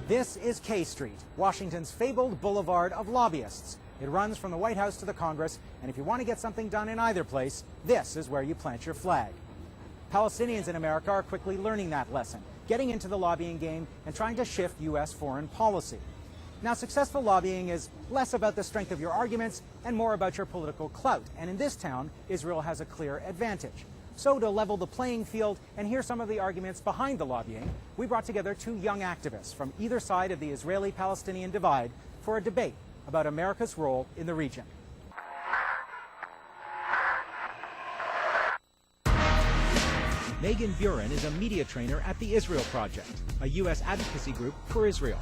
This is K Street, Washington's fabled boulevard of lobbyists. It runs from the White House to the Congress, and if you want to get something done in either place, this is where you plant your flag. Palestinians in America are quickly learning that lesson, getting into the lobbying game and trying to shift U.S. foreign policy. Now, successful lobbying is less about the strength of your arguments and more about your political clout, and in this town, Israel has a clear advantage. So to level the playing field and hear some of the arguments behind the lobbying, we brought together two young activists from either side of the Israeli-Palestinian divide for a debate about America's role in the region. Meagan Buren is a media trainer at the Israel Project, a U.S. advocacy group for Israel.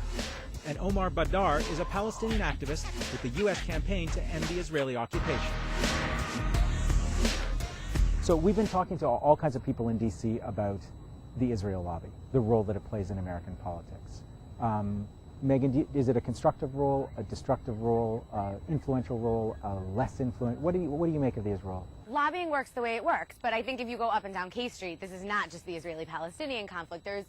And Omar Baddar is a Palestinian activist with the U.S. campaign to end the Israeli occupation. So we've been talking to all kinds of people in D.C. about the Israel lobby, the role that it plays in American politics. Meagan, is it a constructive role, a destructive role, influential role, less influential? What do you make of the Israel? Lobbying works the way it works, but I think if you go up and down K Street, this is not just the Israeli-Palestinian conflict. There's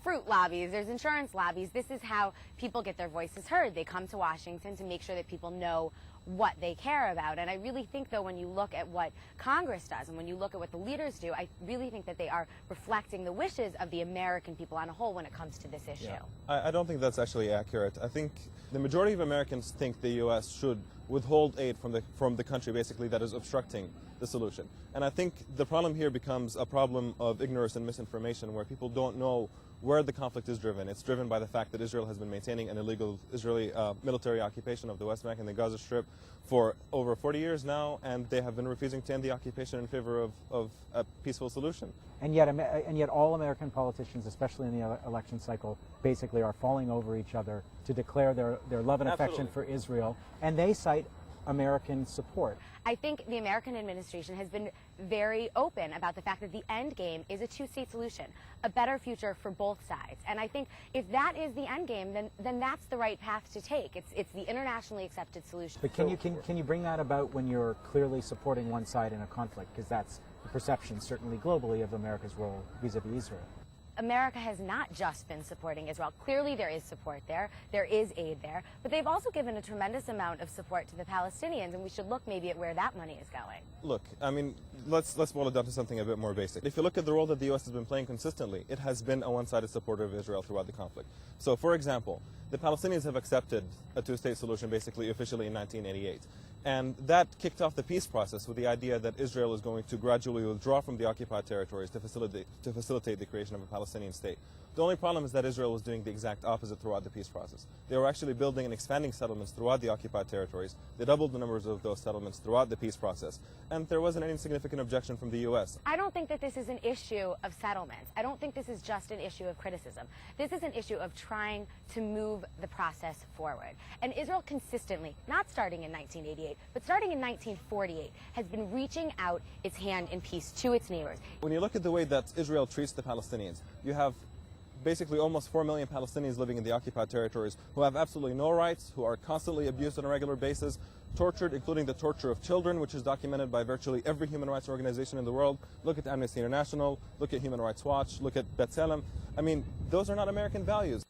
fruit lobbies, there's insurance lobbies. This is how people get their voices heard. They come to Washington to make sure that people know what they care about. And I really think, though, when you look at what Congress does and when you look at what the leaders do, I really think that they are reflecting the wishes of the American people on a whole when it comes to this issue. Yeah. I don't think that's actually accurate. I think the majority of Americans think the U.S. should withhold aid from the country, basically, that is obstructing the solution. And I think the problem here becomes a problem of ignorance and misinformation, where people don't know where the conflict is driven. It's driven by the fact that Israel has been maintaining an illegal Israeli military occupation of the West Bank and the Gaza Strip for over 40 years now, and they have been refusing to end the occupation in favor of a peaceful solution. And yet all American politicians, especially in the election cycle, basically are falling over each other to declare their love and affection for Israel, and they cite American support. I think the American administration has been very open about the fact that the end game is a two-state solution, a better future for both sides. And I think if that is the end game, then that's the right path to take. It's the internationally accepted solution. But can you bring that about when you're clearly supporting one side in a conflict? Because that's the perception, certainly globally, of America's role vis-a-vis Israel. America has not just been supporting Israel. Clearly there is support there, there is aid there, but they've also given a tremendous amount of support to the Palestinians, and we should look maybe at where that money is going. Look, I mean, let's boil it down to something a bit more basic. If you look at the role that the U.S. has been playing consistently, it has been a one-sided supporter of Israel throughout the conflict. So, for example, the Palestinians have accepted a two-state solution basically officially in 1988. And that kicked off the peace process with the idea that Israel is going to gradually withdraw from the occupied territories to facilitate the creation of a Palestinian state. The only problem is that Israel was doing the exact opposite throughout the peace process. They were actually building and expanding settlements throughout the occupied territories. They doubled the numbers of those settlements throughout the peace process. And there wasn't any significant objection from the U.S. I don't think that this is an issue of settlements. I don't think this is just an issue of criticism. This is an issue of trying to move the process forward. And Israel consistently, not starting in 1988, but starting in 1948, has been reaching out its hand in peace to its neighbors. When you look at the way that Israel treats the Palestinians, you have basically almost 4 million Palestinians living in the occupied territories who have absolutely no rights, who are constantly abused on a regular basis, tortured, including the torture of children, which is documented by virtually every human rights organization in the world. Look at Amnesty International, look at Human Rights Watch, look at B'Tselem. I mean, those are not American values.